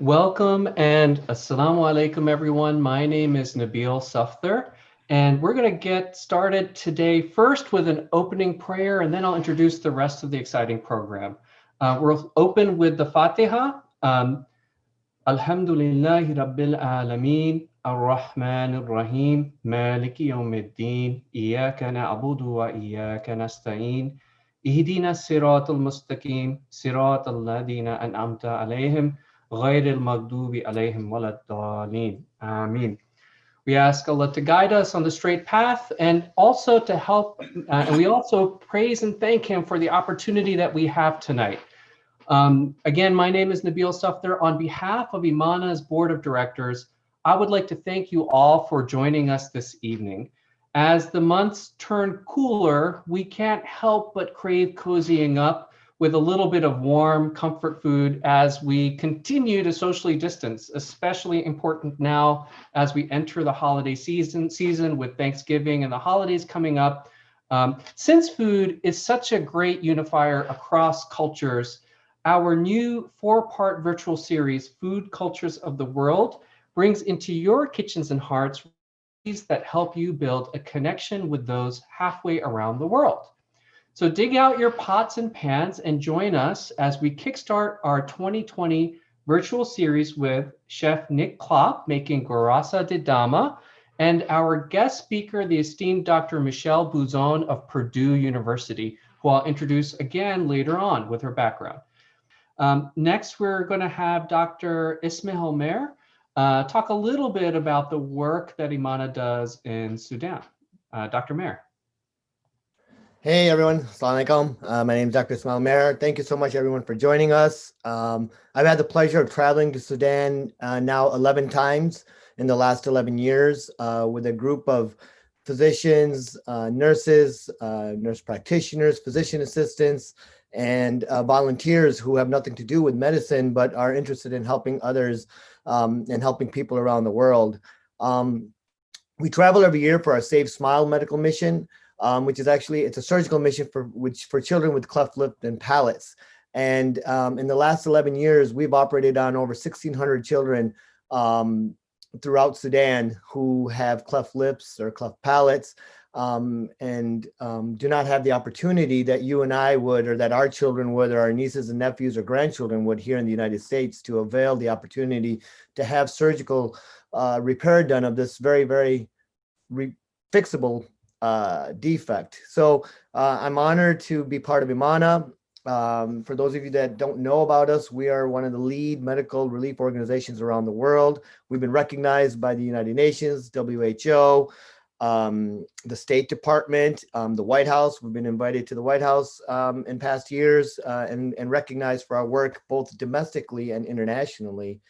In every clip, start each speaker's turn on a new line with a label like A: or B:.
A: Welcome and assalamu alaikum, everyone. My name is Nabil Safdar, and we're going to get started today first with an opening prayer, and then I'll introduce the rest of the exciting program. We'll open with the Fatiha. Alhamdulillahi Rabbil Alameen, Ar-Rahman Ar-Rahim, Maliki Yawmiddin, Iyaka na'budu wa iyaka nasta'in, Ihdina Siratal Mustaqim, Siratal Ladina An'amta Alayhim, غير المغضوب عليهم ولا الضالين. Ameen. We ask Allah to guide us on the straight path and also to help, and we also praise and thank Him for the opportunity that we have tonight. Again, my name is Nabil Safdar. On behalf of IMANA's Board of Directors, I would like to thank you all for joining us this evening. As the months turn cooler, we can't help but crave cozying up with a little bit of warm comfort food as we continue to socially distance, especially important now as we enter the holiday season with Thanksgiving and the holidays coming up. Since food is such a great unifier across cultures, our new 4-part virtual series, Food Cultures of the World, brings into your kitchens and hearts recipes that help you build a connection with those halfway around the world. So dig out your pots and pans and join us as we kickstart our 2020 virtual series with Chef Nick Klopp making Gorasa de Dama and our guest speaker, the esteemed Dr. Michele Buzon of Purdue University, who I'll introduce again later on with her background. Next, we're going to have Dr. Ismail Mehr talk a little bit about the work that IMANA does in Sudan. Dr. Mehr.
B: Hey everyone, Assalamu alaikum. My name is Dr. Ismail Mehr. Thank you so much everyone for joining us. I've had the pleasure of traveling to Sudan now 11 times in the last 11 years with a group of physicians, nurses, nurse practitioners, physician assistants, and volunteers who have nothing to do with medicine but are interested in helping others and helping people around the world. We travel every year for our Save Smile medical mission, which is actually, it's a surgical mission for children with cleft lip and palates. And in the last 11 years, we've operated on over 1,600 children throughout Sudan who have cleft lips or cleft palates and do not have the opportunity that you and I would, or that our children would, or our nieces and nephews or grandchildren would here in the United States, to avail the opportunity to have surgical repair done of this very, very fixable defect. So I'm honored to be part of IMANA. For those of you that don't know about us, we are one of the lead medical relief organizations around the world. We've been recognized by the United Nations, WHO, the State Department, the White House. We've been invited to the White House in past years and recognized for our work both domestically and internationally.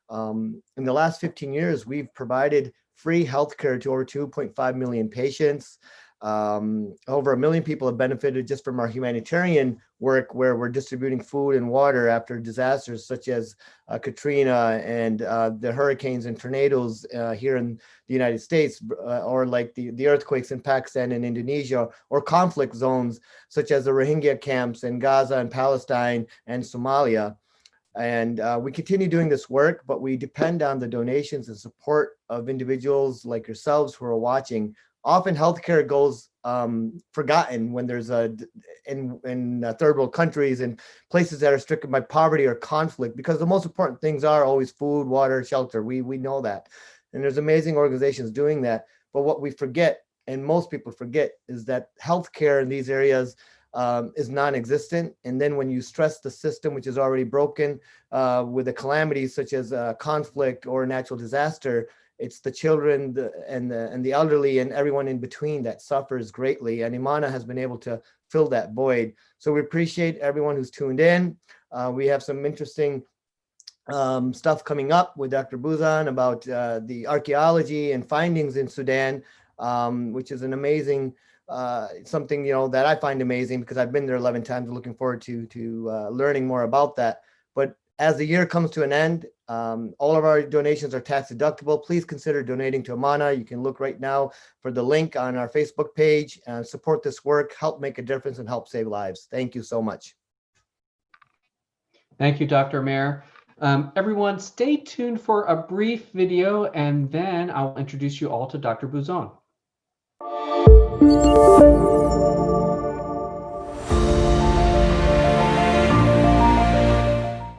B: In the last 15 years, we've provided free healthcare to over 2.5 million patients. Over 1 million people have benefited just from our humanitarian work, where we're distributing food and water after disasters such as Katrina and the hurricanes and tornadoes here in the United States, or like the earthquakes in Pakistan and Indonesia, or conflict zones such as the Rohingya camps in Gaza and Palestine and Somalia. And we continue doing this work, but we depend on the donations and support of individuals like yourselves who are watching. Often healthcare goes forgotten when there's in third world countries and places that are stricken by poverty or conflict, because the most important things are always food, water, shelter. We know that. And there's amazing organizations doing that. But what we forget, and most people forget, is that healthcare in these areas is non-existent. And then when you stress the system, which is already broken with a calamity such as conflict or a natural disaster, it's the children and the elderly and everyone in between that suffers greatly. And IMANA has been able to fill that void. So we appreciate everyone who's tuned in. We have some interesting stuff coming up with Dr. Buzon about the archaeology and findings in Sudan, which is an amazing something, that I find amazing because I've been there 11 times. Looking forward to learning more about that. But as the year comes to an end, all of our donations are tax deductible. Please consider donating to IMANA. You can look right now for the link on our Facebook page and support this work, help make a difference, and help save lives. Thank you so much.
A: Thank you, Dr. Mehr. Everyone, stay tuned for a brief video, and then I'll introduce you all to Dr. Buzon.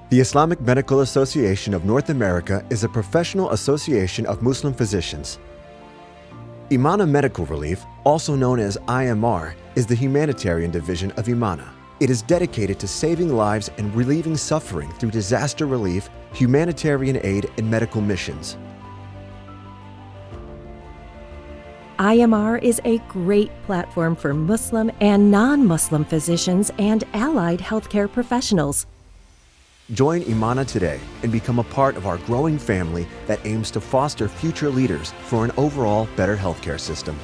C: The Islamic Medical Association of North America is a professional association of Muslim physicians. IMANA Medical Relief, also known as IMR, is the humanitarian division of IMANA. It is dedicated to saving lives and relieving suffering through disaster relief, humanitarian aid, and medical missions.
D: IMR is a great platform for Muslim and non-Muslim physicians and allied healthcare professionals.
C: Join IMANA today and become a part of our growing family that aims to foster future leaders for an overall better healthcare system.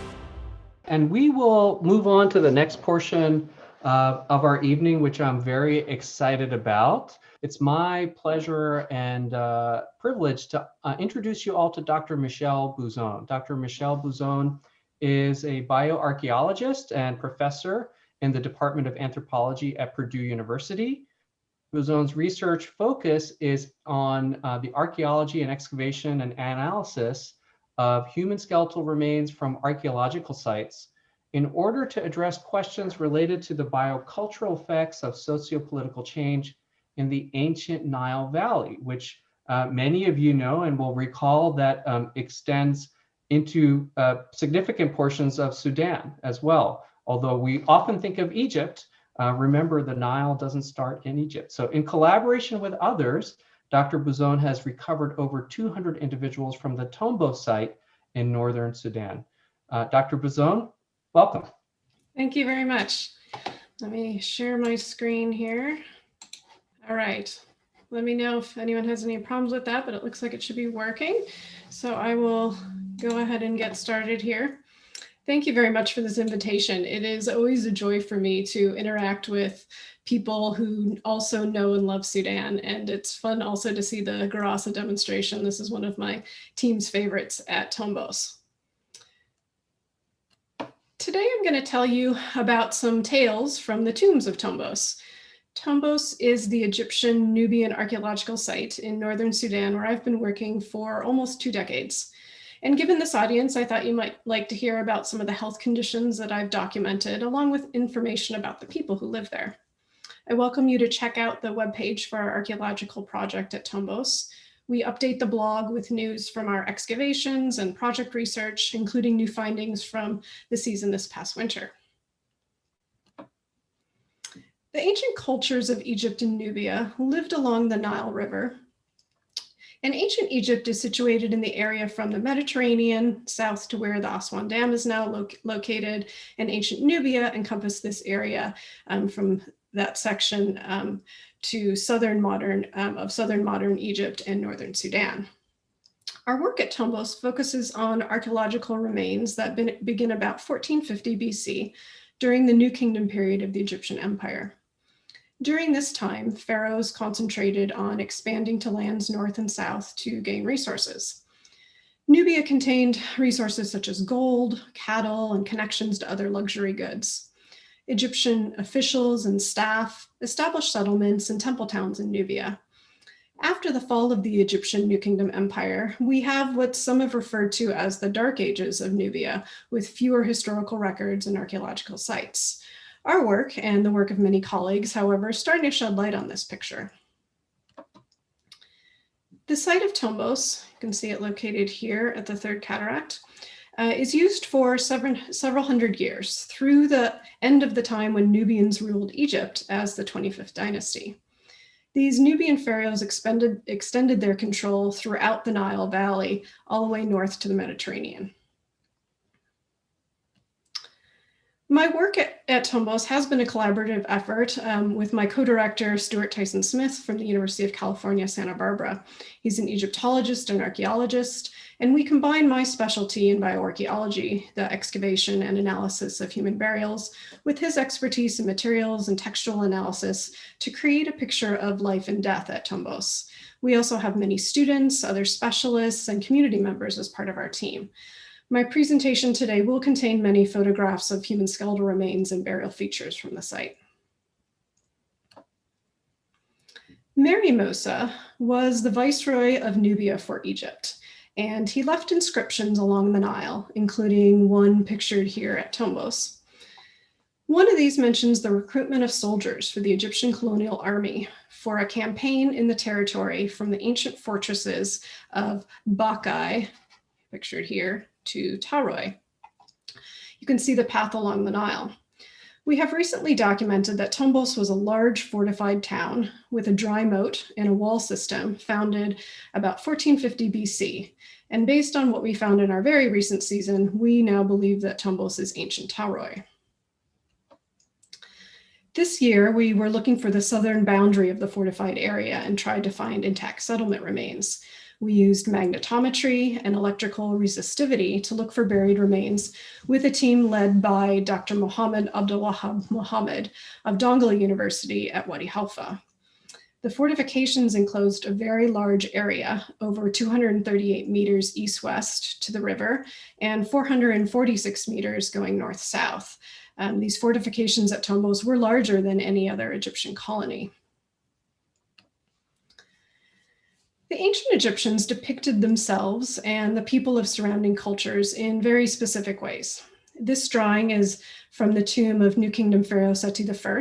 A: And we will move on to the next portion of our evening, which I'm very excited about. It's my pleasure and privilege to introduce you all to Dr. Michele Buzon. Dr. Michele Buzon is a bioarchaeologist and professor in the Department of Anthropology at Purdue University. Buzon's research focus is on the archaeology and excavation and analysis of human skeletal remains from archaeological sites in order to address questions related to the biocultural effects of sociopolitical change in the ancient Nile Valley, which many of you know and will recall that extends into significant portions of Sudan as well. Although we often think of Egypt, remember, the Nile doesn't start in Egypt. So in collaboration with others, Dr. Buzon has recovered over 200 individuals from the Tombos site in northern Sudan. Dr. Buzon, welcome.
E: Thank you very much. Let me share my screen here. All right. Let me know if anyone has any problems with that, but it looks like it should be working. So I will go ahead and get started here. Thank you very much for this invitation. It is always a joy for me to interact with people who also know and love Sudan. And it's fun also to see the Garasa demonstration. This is one of my team's favorites at Tombos. Today, I'm going to tell you about some tales from the tombs of Tombos. Tombos is the Egyptian Nubian archaeological site in northern Sudan, where I've been working for almost 2 decades. And given this audience, I thought you might like to hear about some of the health conditions that I've documented, along with information about the people who live there. I welcome you to check out the webpage for our archaeological project at Tombos. We update the blog with news from our excavations and project research, including new findings from the season this past winter. The ancient cultures of Egypt and Nubia lived along the Nile River. And ancient Egypt is situated in the area from the Mediterranean south to where the Aswan Dam is now located, and ancient Nubia encompassed this area from that section to southern modern Egypt and northern Sudan. Our work at Tombos focuses on archaeological remains that begin about 1450 BC during the New Kingdom period of the Egyptian Empire. During this time, pharaohs concentrated on expanding to lands north and south to gain resources. Nubia contained resources such as gold, cattle, and connections to other luxury goods. Egyptian officials and staff established settlements and temple towns in Nubia. After the fall of the Egyptian New Kingdom Empire, we have what some have referred to as the Dark Ages of Nubia, with fewer historical records and archaeological sites. Our work and the work of many colleagues, however, is starting to shed light on this picture. The site of Tombos, you can see it located here at the Third Cataract, is used for several hundred years through the end of the time when Nubians ruled Egypt as the 25th dynasty. These Nubian pharaohs extended their control throughout the Nile Valley, all the way north to the Mediterranean. My work at Tombos has been a collaborative effort with my co-director, Stuart Tyson Smith from the University of California, Santa Barbara. He's an Egyptologist and archaeologist, and we combine my specialty in bioarchaeology, the excavation and analysis of human burials, with his expertise in materials and textual analysis to create a picture of life and death at Tombos. We also have many students, other specialists, and community members as part of our team. My presentation today will contain many photographs of human skeletal remains and burial features from the site. Mary Musa was the viceroy of Nubia for Egypt, and he left inscriptions along the Nile, including one pictured here at Tombos. One of these mentions the recruitment of soldiers for the Egyptian colonial army for a campaign in the territory from the ancient fortresses of Bakai, pictured here, to Taroy. You can see the path along the Nile. We have recently documented that Tombos was a large fortified town with a dry moat and a wall system founded about 1450 BC. And based on what we found in our very recent season, we now believe that Tombos is ancient Taroy. This year, we were looking for the southern boundary of the fortified area and tried to find intact settlement remains. We used magnetometry and electrical resistivity to look for buried remains with a team led by Dr. Mohammed Abdulwahab Mohammed of Donggala University at Wadi Halfa. The fortifications enclosed a very large area, over 238 meters east-west to the river and 446 meters going north-south. These fortifications at Tombos were larger than any other Egyptian colony. The ancient Egyptians depicted themselves and the people of surrounding cultures in very specific ways. This drawing is from the tomb of New Kingdom Pharaoh Seti I,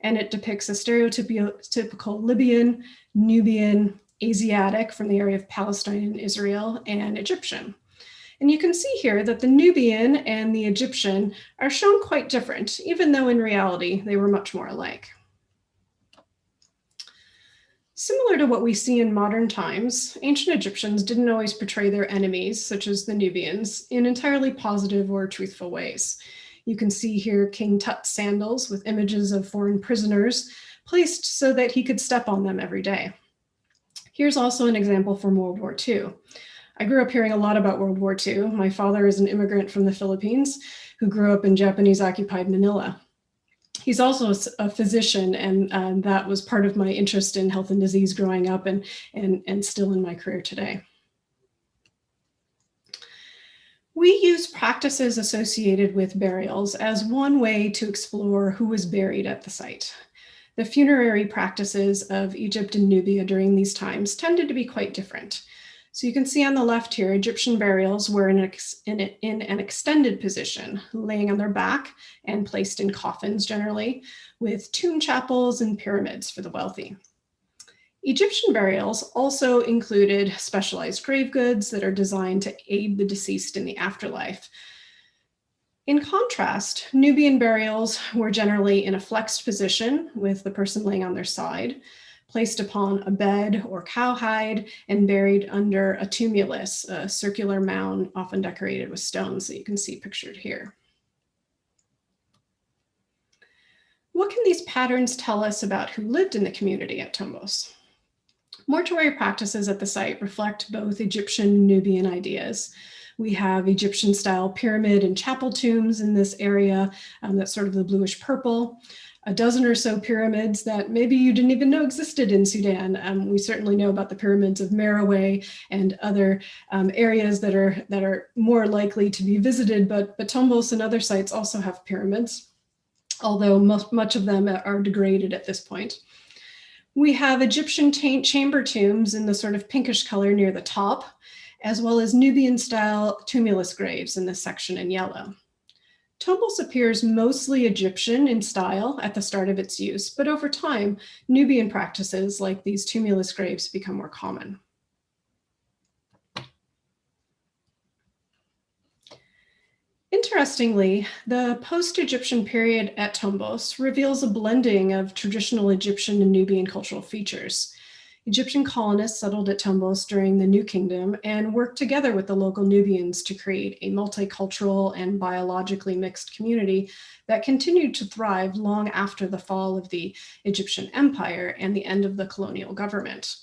E: and it depicts a stereotypical Libyan, Nubian, Asiatic from the area of Palestine and Israel, and Egyptian. And you can see here that the Nubian and the Egyptian are shown quite different, even though in reality they were much more alike. Similar to what we see in modern times, ancient Egyptians didn't always portray their enemies, such as the Nubians, in entirely positive or truthful ways. You can see here King Tut's sandals with images of foreign prisoners placed so that he could step on them every day. Here's also an example from World War II. I grew up hearing a lot about World War II. My father is an immigrant from the Philippines who grew up in Japanese-occupied Manila. He's also a physician, and that was part of my interest in health and disease growing up and still in my career today. We use practices associated with burials as one way to explore who was buried at the site. The funerary practices of Egypt and Nubia during these times tended to be quite different. So you can see on the left here, Egyptian burials were in an extended position, laying on their back and placed in coffins generally, with tomb chapels and pyramids for the wealthy. Egyptian burials also included specialized grave goods that are designed to aid the deceased in the afterlife. In contrast, Nubian burials were generally in a flexed position with the person laying on their side, placed upon a bed or cowhide, and buried under a tumulus, a circular mound often decorated with stones that you can see pictured here. What can these patterns tell us about who lived in the community at Tombos? Mortuary practices at the site reflect both Egyptian and Nubian ideas. We have Egyptian-style pyramid and chapel tombs in this area, that's sort of the bluish purple. A dozen or so pyramids that maybe you didn't even know existed in Sudan. We certainly know about the pyramids of Merowe and other areas that are more likely to be visited, but Tombos and other sites also have pyramids, although much of them are degraded at this point. We have Egyptian chamber tombs in the sort of pinkish color near the top, as well as Nubian-style tumulus graves in this section in yellow. Tombos appears mostly Egyptian in style at the start of its use, but over time, Nubian practices like these tumulus graves become more common. Interestingly, the post-Egyptian period at Tombos reveals a blending of traditional Egyptian and Nubian cultural features. Egyptian colonists settled at Tombos during the New Kingdom and worked together with the local Nubians to create a multicultural and biologically mixed community that continued to thrive long after the fall of the Egyptian Empire and the end of the colonial government.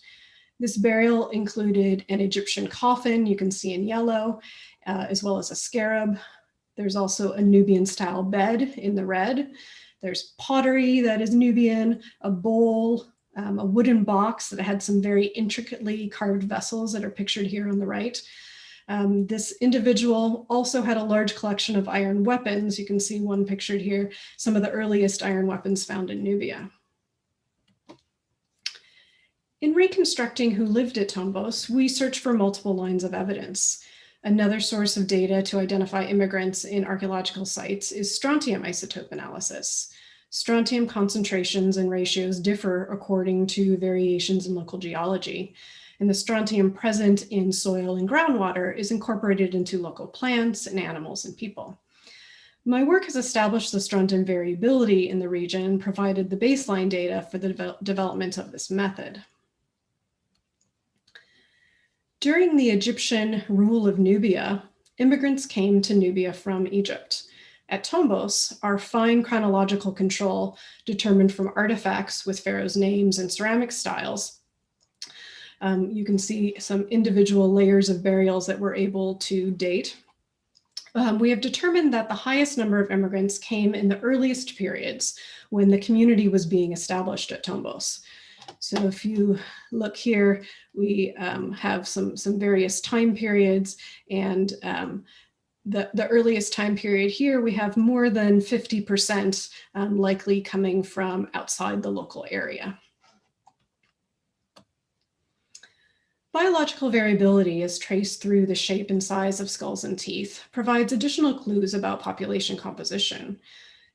E: This burial included an Egyptian coffin, you can see in yellow, as well as a scarab. There's also a Nubian-style bed in the red. There's pottery that is Nubian, a bowl, a wooden box that had some very intricately carved vessels that are pictured here on the right. This individual also had a large collection of iron weapons. You can see one pictured here, some of the earliest iron weapons found in Nubia. In reconstructing who lived at Tombos, we search for multiple lines of evidence. Another source of data to identify immigrants in archaeological sites is strontium isotope analysis. Strontium concentrations and ratios differ according to variations in local geology, and the strontium present in soil and groundwater is incorporated into local plants and animals and people. My work has established the strontium variability in the region and provided the baseline data for the development of this method. During the Egyptian rule of Nubia, immigrants came to Nubia from Egypt. At Tombos, our fine chronological control, determined from artifacts with pharaohs' names and ceramic styles, you can see some individual layers of burials that we're able to date. We have determined that the highest number of immigrants came in the earliest periods when the community was being established at Tombos. So if you look here, we have some various time periods, and the earliest time period here, we have more than 50% likely coming from outside the local area. Biological variability, as traced through the shape and size of skulls and teeth, provides additional clues about population composition.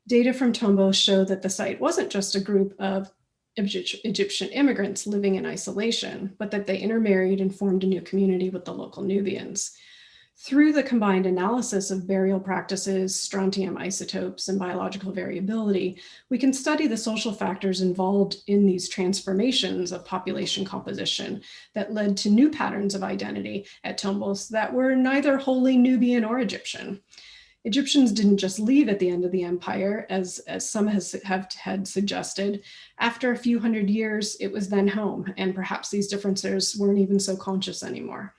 E: Data from Tombos show that the site wasn't just a group of Egyptian immigrants living in isolation, but that they intermarried and formed a new community with the local Nubians. Through the combined analysis of burial practices, strontium isotopes, and biological variability, we can study the social factors involved in these transformations of population composition that led to new patterns of identity at Tombos that were neither wholly Nubian or Egyptian. Egyptians didn't just leave at the end of the empire, as some had suggested. After a few hundred years, it was then home, and perhaps these differences weren't even so conscious anymore.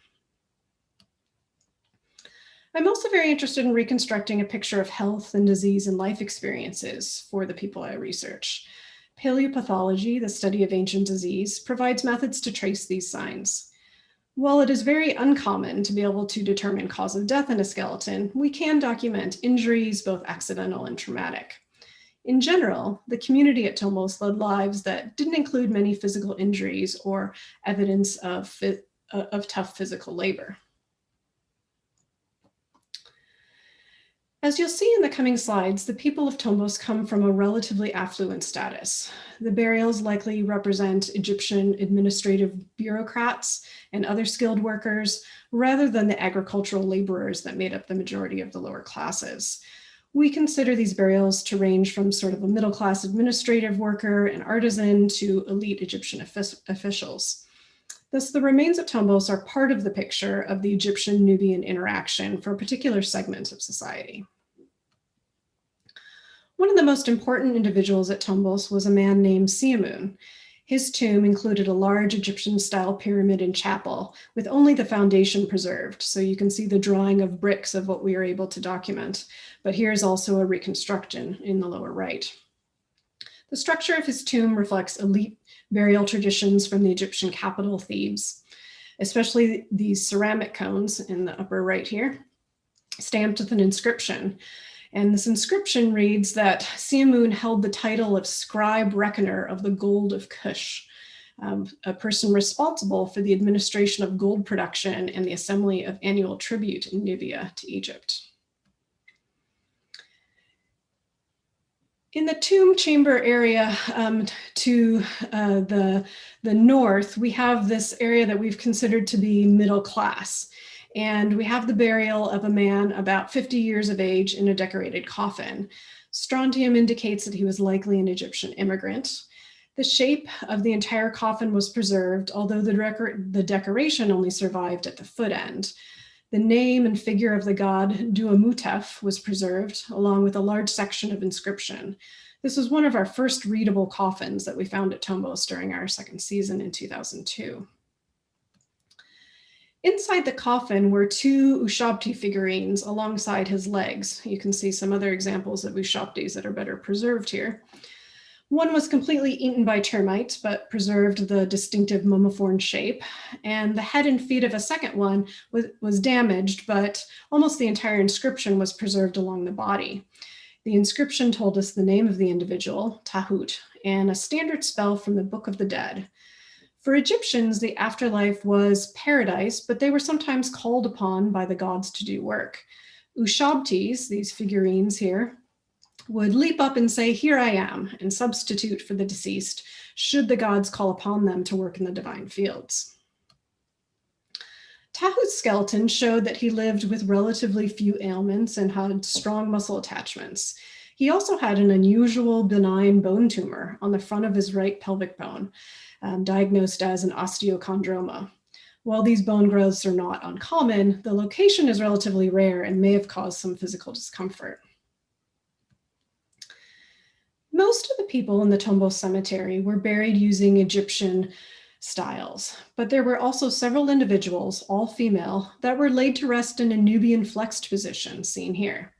E: I'm also very interested in reconstructing a picture of health and disease and life experiences for the people I research. Paleopathology, the study of ancient disease, provides methods to trace these signs. While it is very uncommon to be able to determine cause of death in a skeleton, we can document injuries, both accidental and traumatic. In general, the community at Tombos led lives that didn't include many physical injuries or evidence of tough physical labor. As you'll see in the coming slides, the people of Tombos come from a relatively affluent status. The burials likely represent Egyptian administrative bureaucrats and other skilled workers, rather than the agricultural laborers that made up the majority of the lower classes. We consider these burials to range from sort of a middle-class administrative worker and artisan to elite Egyptian officials. Thus, the remains of Tombos are part of the picture of the Egyptian-Nubian interaction for a particular segment of society. One of the most important individuals at Tombos was a man named Siamun. His tomb included a large Egyptian-style pyramid and chapel with only the foundation preserved, so you can see the drawing of bricks of what we are able to document. But here's also a reconstruction in the lower right. The structure of his tomb reflects elite burial traditions from the Egyptian capital, Thebes, especially these ceramic cones in the upper right here, stamped with an inscription. And this inscription reads that Siamun held the title of scribe reckoner of the gold of Kush, a person responsible for the administration of gold production and the assembly of annual tribute in Nubia to Egypt. In the tomb chamber area to the north, we have this area that we've considered to be middle class. And we have the burial of a man about 50 years of age in a decorated coffin. Strontium indicates that he was likely an Egyptian immigrant. The shape of the entire coffin was preserved, although the decoration only survived at the foot end. The name and figure of the god Duamutef was preserved, along with a large section of inscription. This was one of our first readable coffins that we found at Tombos during our second season in 2002. Inside the coffin were two Ushabti figurines alongside his legs. You can see some other examples of Ushabtis that are better preserved here. One was completely eaten by termites, but preserved the distinctive mummiform shape. And the head and feet of a second one was damaged, but almost the entire inscription was preserved along the body. The inscription told us the name of the individual, Tahut, and a standard spell from the Book of the Dead. For Egyptians, the afterlife was paradise, but they were sometimes called upon by the gods to do work. Ushabtis, these figurines here, would leap up and say, "Here I am," and substitute for the deceased, should the gods call upon them to work in the divine fields. Tahut's skeleton showed that he lived with relatively few ailments and had strong muscle attachments. He also had an unusual benign bone tumor on the front of his right pelvic bone, diagnosed as an osteochondroma. While these bone growths are not uncommon, the location is relatively rare and may have caused some physical discomfort. Most of the people in the Tombos cemetery were buried using Egyptian styles, but there were also several individuals, all female, that were laid to rest in a Nubian flexed position, seen here.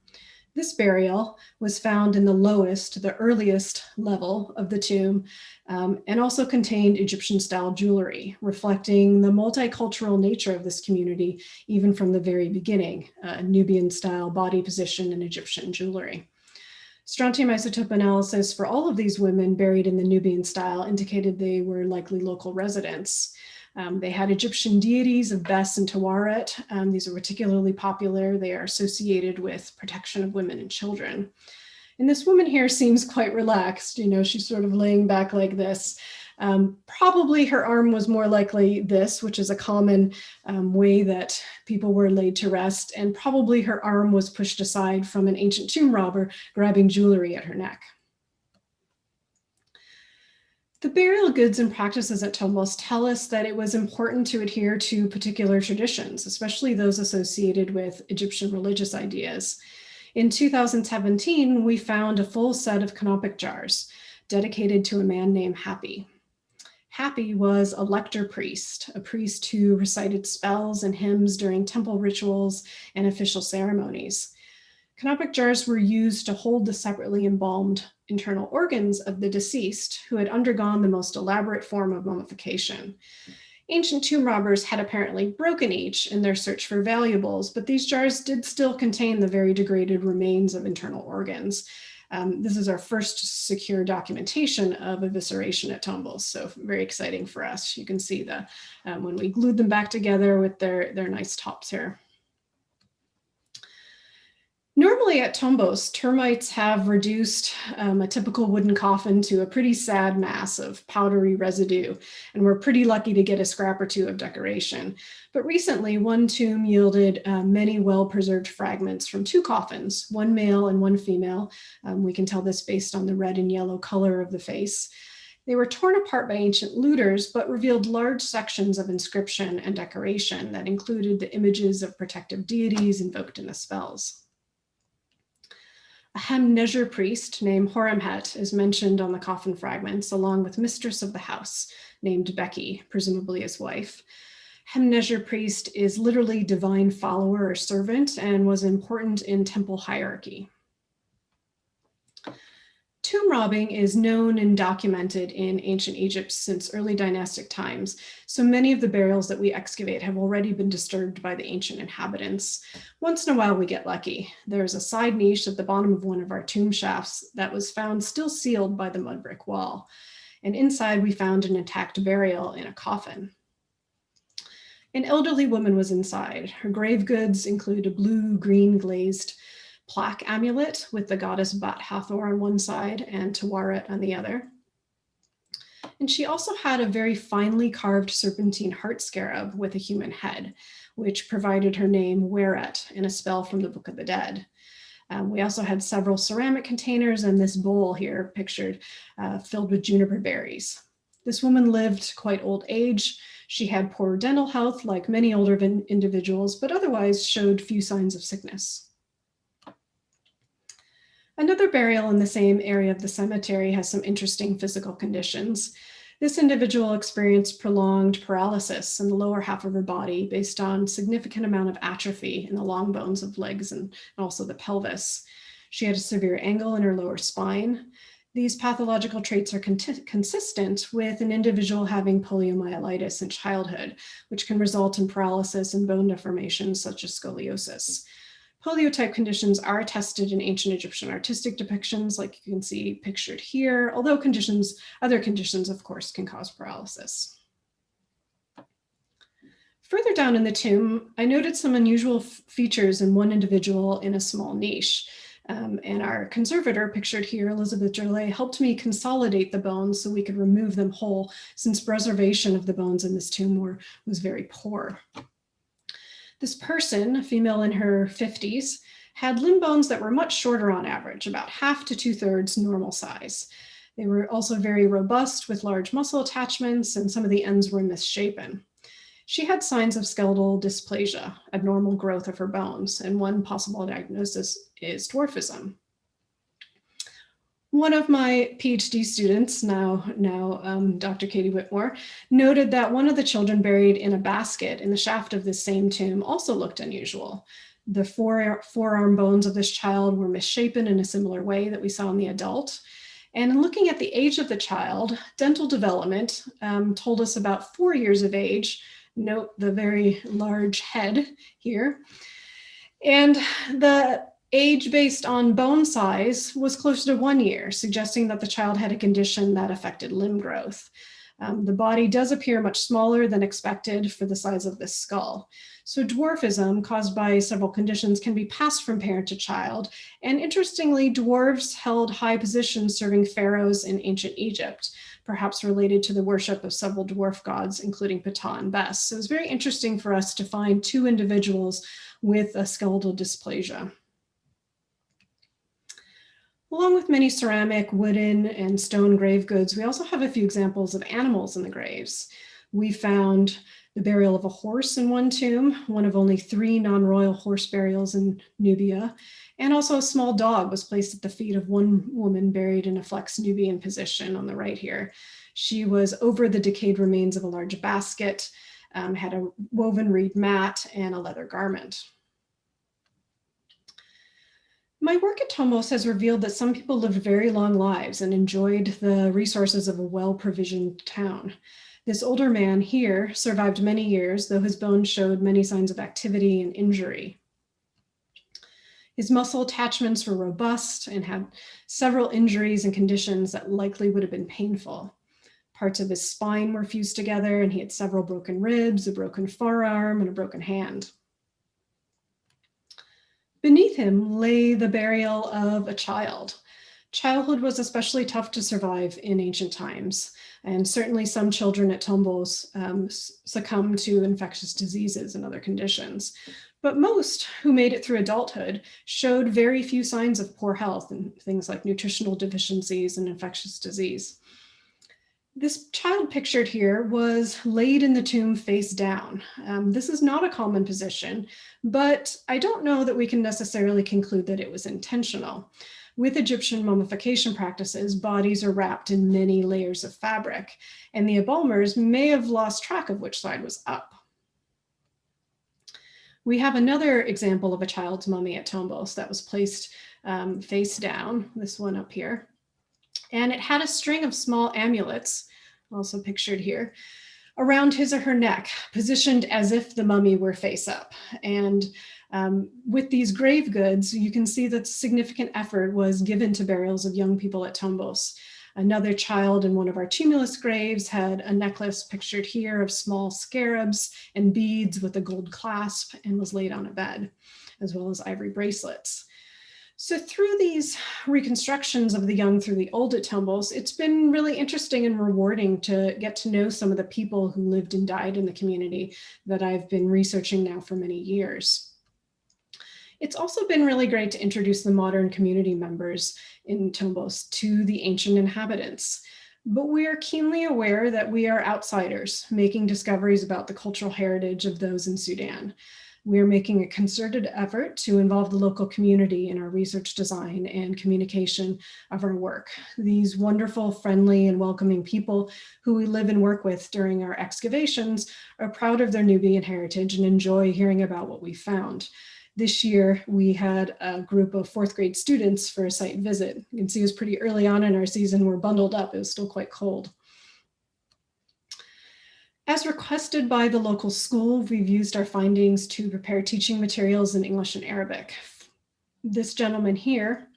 E: This burial was found in the lowest, the earliest level of the tomb, and also contained Egyptian-style jewelry, reflecting the multicultural nature of this community, even from the very beginning, Nubian-style body position and Egyptian jewelry. Strontium isotope analysis for all of these women buried in the Nubian style indicated they were likely local residents. They had Egyptian deities of Bes and Tawaret. These are particularly popular. They are associated with protection of women and children. And this woman here seems quite relaxed. You know, she's sort of laying back like this. Probably her arm was more likely this, which is a common way that people were laid to rest. And probably her arm was pushed aside from an ancient tomb robber grabbing jewelry at her neck. The burial goods and practices at Tombos tell us that it was important to adhere to particular traditions, especially those associated with Egyptian religious ideas. In 2017, we found a full set of canopic jars dedicated to a man named Happy. Happy was a lector priest, a priest who recited spells and hymns during temple rituals and official ceremonies. Canopic jars were used to hold the separately embalmed internal organs of the deceased who had undergone the most elaborate form of mummification. Ancient tomb robbers had apparently broken each in their search for valuables, but these jars did still contain the very degraded remains of internal organs. This is our first secure documentation of evisceration at Tombos, so very exciting for us. You can see the when we glued them back together with their nice tops here. Normally at Tombos, termites have reduced a typical wooden coffin to a pretty sad mass of powdery residue, and we're pretty lucky to get a scrap or two of decoration. But recently, one tomb yielded many well-preserved fragments from two coffins, one male and one female. We can tell this based on the red and yellow color of the face. They were torn apart by ancient looters, but revealed large sections of inscription and decoration that included the images of protective deities invoked in the spells. A Hamnezer priest named Horemhet is mentioned on the coffin fragments, along with mistress of the house named Becky, presumably his wife. Hamnezer priest is literally divine follower or servant and was important in temple hierarchy. Tomb robbing is known and documented in ancient Egypt since early dynastic times, so many of the burials that we excavate have already been disturbed by the ancient inhabitants. Once in a while we get lucky. There's a side niche at the bottom of one of our tomb shafts that was found still sealed by the mud brick wall. And inside we found an intact burial in a coffin. An elderly woman was inside. Her grave goods include a blue-green glazed plaque amulet with the goddess Bat Hathor on one side and Tawaret on the other. And she also had a very finely carved serpentine heart scarab with a human head, which provided her name Weret in a spell from the Book of the Dead. We also had several ceramic containers and this bowl here pictured filled with juniper berries. This woman lived quite old age. She had poor dental health like many older individuals, but otherwise showed few signs of sickness. Another burial in the same area of the cemetery has some interesting physical conditions. This individual experienced prolonged paralysis in the lower half of her body based on significant amount of atrophy in the long bones of legs and also the pelvis. She had a severe angle in her lower spine. These pathological traits are consistent with an individual having poliomyelitis in childhood, which can result in paralysis and bone deformations such as scoliosis. Polio-type conditions are attested in ancient Egyptian artistic depictions, like you can see pictured here, although other conditions, of course, can cause paralysis. Further down in the tomb, I noted some unusual features in one individual in a small niche. And our conservator, pictured here, Elizabeth Jourley, helped me consolidate the bones so we could remove them whole, since preservation of the bones in this tomb was very poor. This person, a female in her 50s, had limb bones that were much shorter on average, about half to 2/3 normal size. They were also very robust with large muscle attachments, and some of the ends were misshapen. She had signs of skeletal dysplasia, abnormal growth of her bones, and one possible diagnosis is dwarfism. One of my PhD students, now Dr. Katie Whitmore, noted that one of the children buried in a basket in the shaft of this same tomb also looked unusual. The forearm bones of this child were misshapen in a similar way that we saw in the adult. And in looking at the age of the child, dental development told us about 4 years of age. Note the very large head here. And the age based on bone size was closer to 1 year, suggesting that the child had a condition that affected limb growth. The body does appear much smaller than expected for the size of this skull. So dwarfism, caused by several conditions, can be passed from parent to child. And interestingly, dwarves held high positions serving pharaohs in ancient Egypt, perhaps related to the worship of several dwarf gods, including Ptah and Bes. So it was very interesting for us to find 2 individuals with a skeletal dysplasia. Along with many ceramic, wooden, and stone grave goods, we also have a few examples of animals in the graves. We found the burial of a horse in one tomb, one of only 3 non-royal horse burials in Nubia, and also a small dog was placed at the feet of one woman buried in a flexed Nubian position on the right here. She was over the decayed remains of a large basket, had a woven reed mat, and a leather garment. My work at Tombos has revealed that some people lived very long lives and enjoyed the resources of a well-provisioned town. This older man here survived many years, though his bones showed many signs of activity and injury. His muscle attachments were robust and had several injuries and conditions that likely would have been painful. Parts of his spine were fused together, and he had several broken ribs, a broken forearm, and a broken hand. Beneath him lay the burial of a child. Childhood was especially tough to survive in ancient times, and certainly some children at Tombos succumbed to infectious diseases and other conditions. But most who made it through adulthood showed very few signs of poor health and things like nutritional deficiencies and infectious disease. This child pictured here was laid in the tomb face down. This is not a common position, but I don't know that we can necessarily conclude that it was intentional. With Egyptian mummification practices, bodies are wrapped in many layers of fabric, and the embalmers may have lost track of which side was up. We have another example of a child's mummy at Tombos that was placed face down, this one up here. And it had a string of small amulets, also pictured here, around his or her neck, positioned as if the mummy were face up. And with these grave goods, you can see that significant effort was given to burials of young people at Tombos. Another child in one of our tumulus graves had a necklace pictured here of small scarabs and beads with a gold clasp and was laid on a bed, as well as ivory bracelets. So through these reconstructions of the young through the old at Tombos, it's been really interesting and rewarding to get to know some of the people who lived and died in the community that I've been researching now for many years. It's also been really great to introduce the modern community members in Tombos to the ancient inhabitants. But we are keenly aware that we are outsiders making discoveries about the cultural heritage of those in Sudan. We are making a concerted effort to involve the local community in our research design and communication of our work. These wonderful, friendly, and welcoming people who we live and work with during our excavations are proud of their Nubian heritage and enjoy hearing about what we found. This year, we had a group of 4th grade students for a site visit. You can see it was pretty early on in our season. We're bundled up. It was still quite cold. As requested by the local school, we've used our findings to prepare teaching materials in English and Arabic. This gentleman here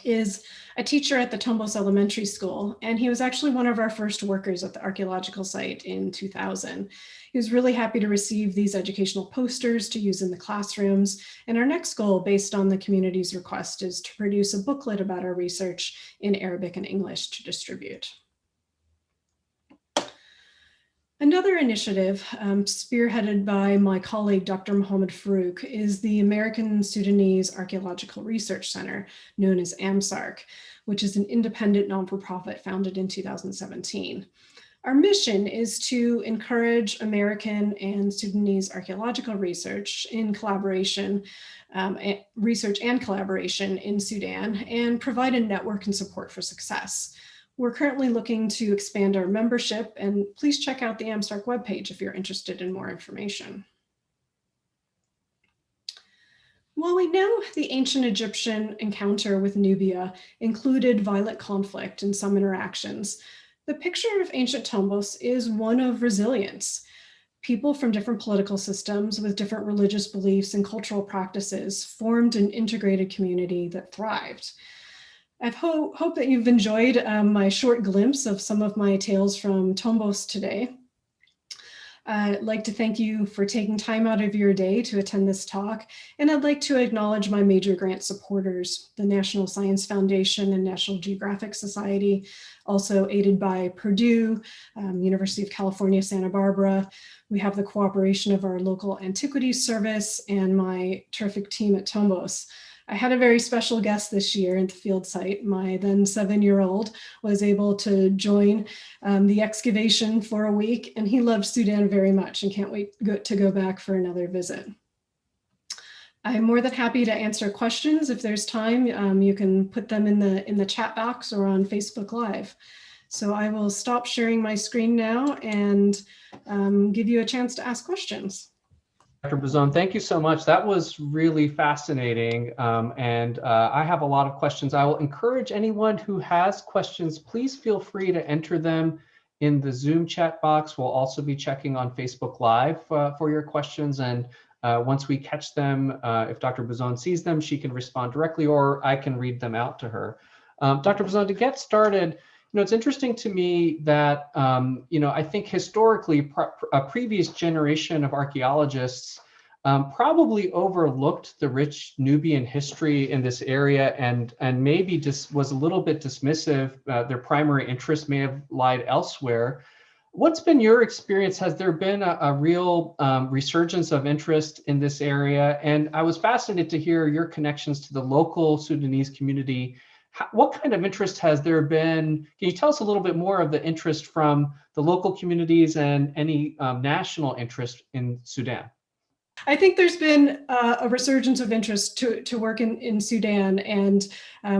E: is a teacher at the Tombos Elementary School, and he was actually one of our first workers at the archaeological site in 2000. He was really happy to receive these educational posters to use in the classrooms, and our next goal, based on the community's request, is to produce a booklet about our research in Arabic and English to distribute. Another initiative spearheaded by my colleague, Dr. Mohammed Farouk, is the American Sudanese Archaeological Research Center, known as AMSARC, which is an independent non-for-profit founded in 2017. Our mission is to encourage American and Sudanese archaeological research in collaboration, research and collaboration in Sudan, and provide a network and support for success. We're currently looking to expand our membership, and please check out the AMSARC webpage if you're interested in more information. While we know the ancient Egyptian encounter with Nubia included violent conflict in some interactions, the picture of ancient Tombos is one of resilience. People from different political systems with different religious beliefs and cultural practices formed an integrated community that thrived. I hope that you've enjoyed my short glimpse of some of my tales from Tombos today. I'd like to thank you for taking time out of your day to attend this talk, and I'd like to acknowledge my major grant supporters, the National Science Foundation and National Geographic Society, also aided by Purdue, University of California, Santa Barbara. We have the cooperation of our local antiquities service and my terrific team at Tombos. I had a very special guest this year at the field site. My then 7-year-old was able to join the excavation for a week, and he loved Sudan very much and can't wait to go back for another visit. I'm more than happy to answer questions. If there's time, you can put them in the chat box or on Facebook Live. So I will stop sharing my screen now and give you a chance to ask questions.
A: Dr. Buzon, thank you so much. That was really fascinating. And I have a lot of questions. I will encourage anyone who has questions, please feel free to enter them in the Zoom chat box. We'll also be checking on Facebook Live for your questions. And once we catch them, if Dr. Buzon sees them, she can respond directly, or I can read them out to her. Dr. Buzon, to get started, it's interesting to me that, I think historically a previous generation of archaeologists probably overlooked the rich Nubian history in this area and maybe just was a little bit dismissive. Their primary interest may have lied elsewhere. What's been your experience? Has there been a real resurgence of interest in this area? And I was fascinated to hear your connections to the local Sudanese community. What kind of interest has there been? Can you tell us a little bit more of the interest from the local communities and any national interest in Sudan?
E: I think there's been a resurgence of interest to work in Sudan, and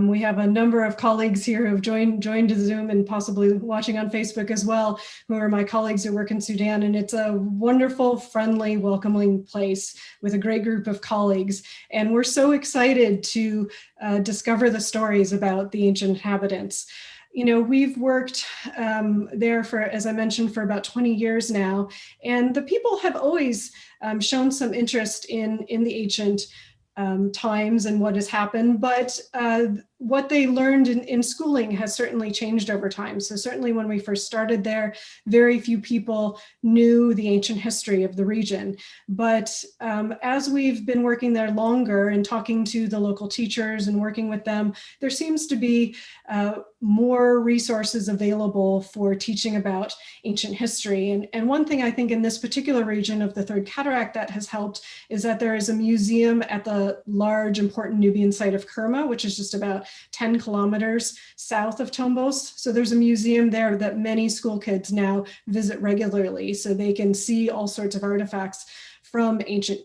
E: we have a number of colleagues here who have joined Zoom and possibly watching on Facebook as well, who are my colleagues who work in Sudan, and it's a wonderful, friendly, welcoming place with a great group of colleagues, and we're so excited to discover the stories about the ancient inhabitants. We've worked there for, as I mentioned, for about 20 years now, and the people have always shown some interest in the ancient times and what has happened, but what they learned in schooling has certainly changed over time. So certainly when we first started there, very few people knew the ancient history of the region. But as we've been working there longer and talking to the local teachers and working with them, there seems to be more resources available for teaching about ancient history. And one thing I think in this particular region of the Third Cataract that has helped is that there is a museum at the large important Nubian site of Kerma, which is just about 10 kilometers south of Tombos. So there's a museum there that many school kids now visit regularly, so they can see all sorts of artifacts from ancient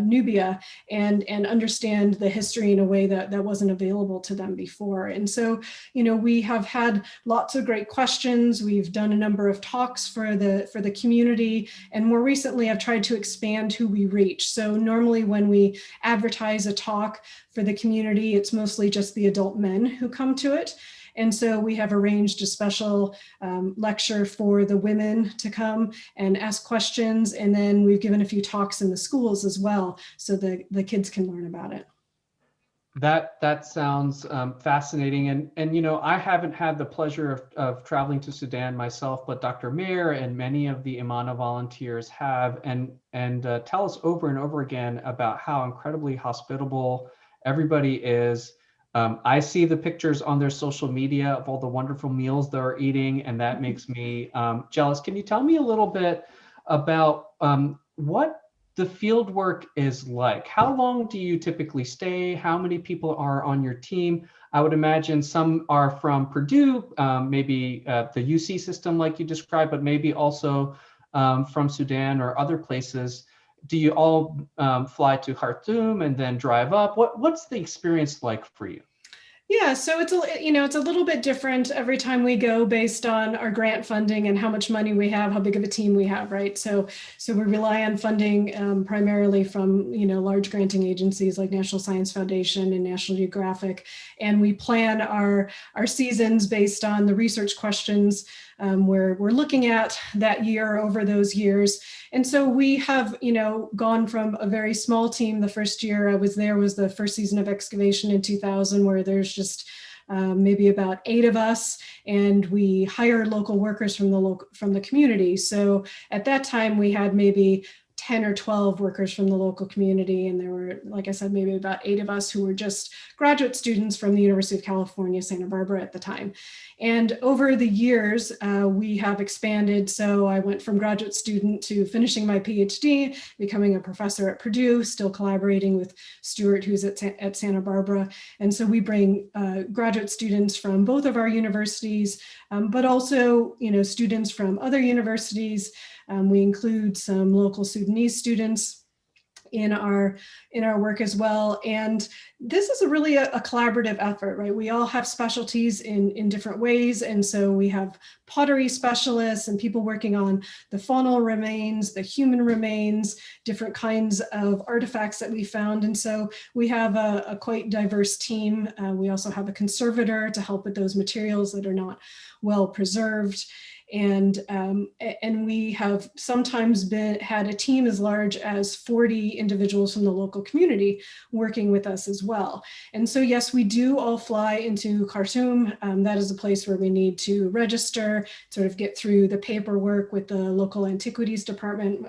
E: Nubia and understand the history in a way that wasn't available to them before. And so, we have had lots of great questions. We've done a number of talks for the community, and more recently I've tried to expand who we reach. So normally when we advertise a talk for the community, it's mostly just the adult men who come to it. And so we have arranged a special lecture for the women to come and ask questions. And then we've given a few talks in the schools as well, so the kids can learn about it.
A: That sounds fascinating, and you know, I haven't had the pleasure of traveling to Sudan myself, but Dr. Mehr and many of the IMANA volunteers have, and tell us over and over again about how incredibly hospitable everybody is. I see the pictures on their social media of all the wonderful meals they're eating, and that makes me jealous. Can you tell me a little bit about what the field work is like? How long do you typically stay? How many people are on your team? I would imagine some are from Purdue, maybe the UC system like you described, but maybe also from Sudan or other places. Do you all fly to Khartoum and then drive up? What's the experience like for you?
E: Yeah, so it's it's a little bit different every time we go based on our grant funding and how much money we have, how big of a team we have, right? So we rely on funding primarily from large granting agencies like National Science Foundation and National Geographic, and we plan our seasons based on the research questions we're looking at that year over those years. And so we have, gone from a very small team. The first year I was there was the first season of excavation in 2000, where there's just maybe about 8 of us, and we hire local workers from the community. So at that time we had maybe 10 or 12 workers from the local community. And there were, like I said, maybe about 8 of us who were just graduate students from the University of California, Santa Barbara at the time. And over the years, we have expanded. So I went from graduate student to finishing my PhD, becoming a professor at Purdue, still collaborating with Stuart, who's at Santa Barbara. And so we bring graduate students from both of our universities, but also, students from other universities. We include some local Sudanese students in our work as well. And this is really a collaborative effort, right? We all have specialties in different ways. And so we have pottery specialists and people working on the faunal remains, the human remains, different kinds of artifacts that we found. And so we have a quite diverse team. We also have a conservator to help with those materials that are not well preserved. And we have sometimes had a team as large as 40 individuals from the local community working with us as well. And so, yes, we do all fly into Khartoum. That is a place where we need to register, sort of get through the paperwork with the local Antiquities Department.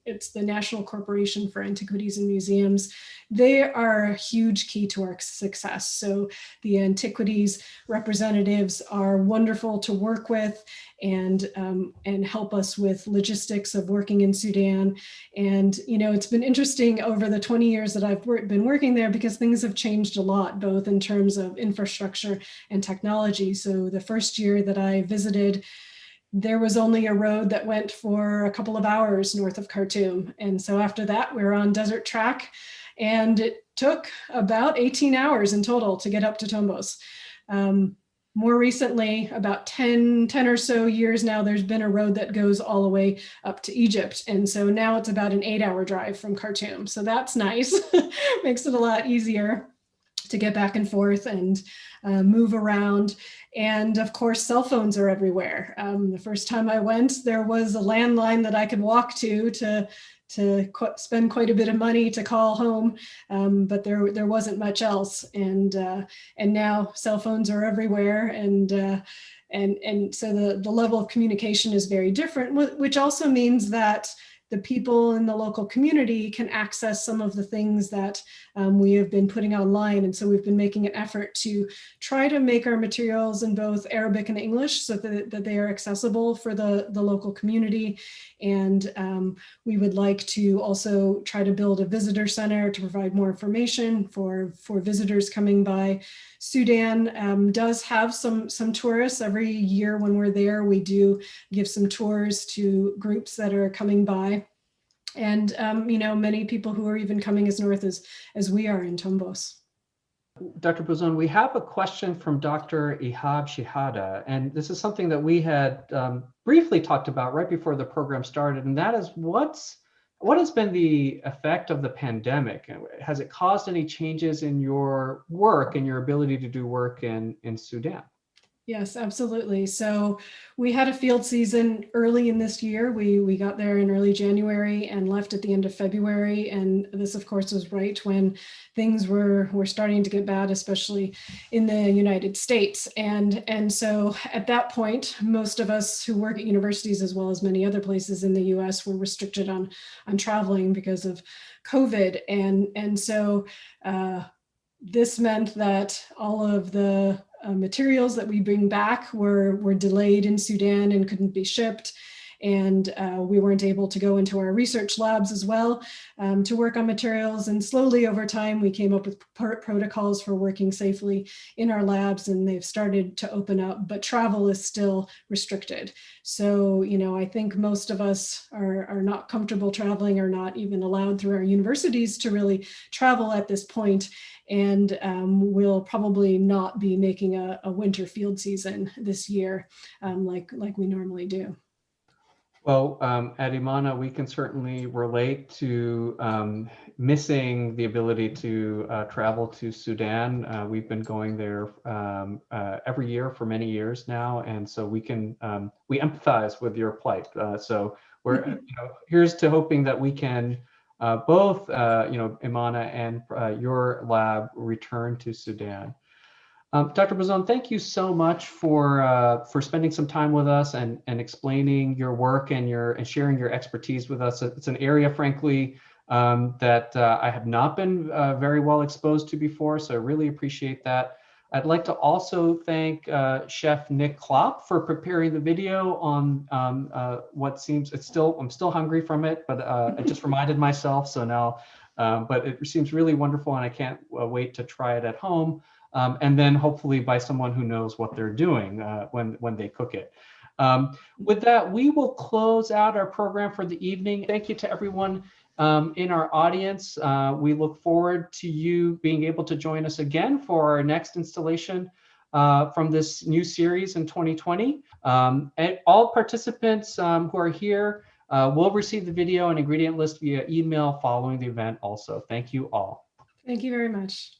E: It's the National Corporation for Antiquities and Museums. They are a huge key to our success. So the antiquities representatives are wonderful to work with and help us with logistics of working in Sudan. And, it's been interesting over the 20 years that I've been working there, because things have changed a lot, both in terms of infrastructure and technology. So the first year that I visited, there was only a road that went for a couple of hours north of Khartoum. And so after that, we were on desert track, and it took about 18 hours in total to get up to Tombos. More recently, about 10 or so years now, there's been a road that goes all the way up to Egypt. And so now it's about an 8-hour drive from Khartoum. So that's nice. Makes it a lot easier to get back and forth and move around. And of course, cell phones are everywhere. The first time I went, there was a landline that I could walk to spend quite a bit of money to call home, but there wasn't much else. And now cell phones are everywhere, and so the level of communication is very different, which also means that the people in the local community can access some of the things that we have been putting online. And so we've been making an effort to try to make our materials in both Arabic and English so that they are accessible for the local community. And we would like to also try to build a visitor center to provide more information for visitors coming by. Sudan does have some tourists. Every year when we're there, we do give some tours to groups that are coming by. And, many people who are even coming as north as we are in Tombos.
A: Dr. Buzon, we have a question from Dr. Ihab Shihada, and this is something that we had briefly talked about right before the program started, and that is what has been the effect of the pandemic? Has it caused any changes in your work and your ability to do work in Sudan?
E: Yes, absolutely. So we had a field season early in this year. We got there in early January and left at the end of February. And this, of course, was right when things were starting to get bad, especially in the United States. And so at that point, most of us who work at universities, as well as many other places in the US, were restricted on traveling because of COVID. And so this meant that all of the materials that we bring back were delayed in Sudan and couldn't be shipped. And we weren't able to go into our research labs as well to work on materials. And slowly over time, we came up with protocols for working safely in our labs, and they've started to open up, but travel is still restricted. So, I think most of us are not comfortable traveling, or not even allowed through our universities to really travel at this point. And we'll probably not be making a winter field season this year like we normally do.
A: Well, at IMANA, we can certainly relate to missing the ability to travel to Sudan. We've been going there every year for many years now, and so we empathize with your plight. So we're here's to hoping that we can both IMANA and your lab return to Sudan. Dr. Buzon, thank you so much for spending some time with us and explaining your work and sharing your expertise with us. It's an area, frankly, that I have not been very well exposed to before, so I really appreciate that. I'd like to also thank Chef Nick Klopp for preparing the video on what seems, I'm still hungry from it, but I just reminded myself, so now, but it seems really wonderful, and I can't wait to try it at home. And then hopefully by someone who knows what they're doing when they cook it. With that, we will close out our program for the evening. Thank you to everyone in our audience. We look forward to you being able to join us again for our next installation from this new series in 2020. And all participants who are here will receive the video and ingredient list via email following the event also. Thank you all.
E: Thank you very much.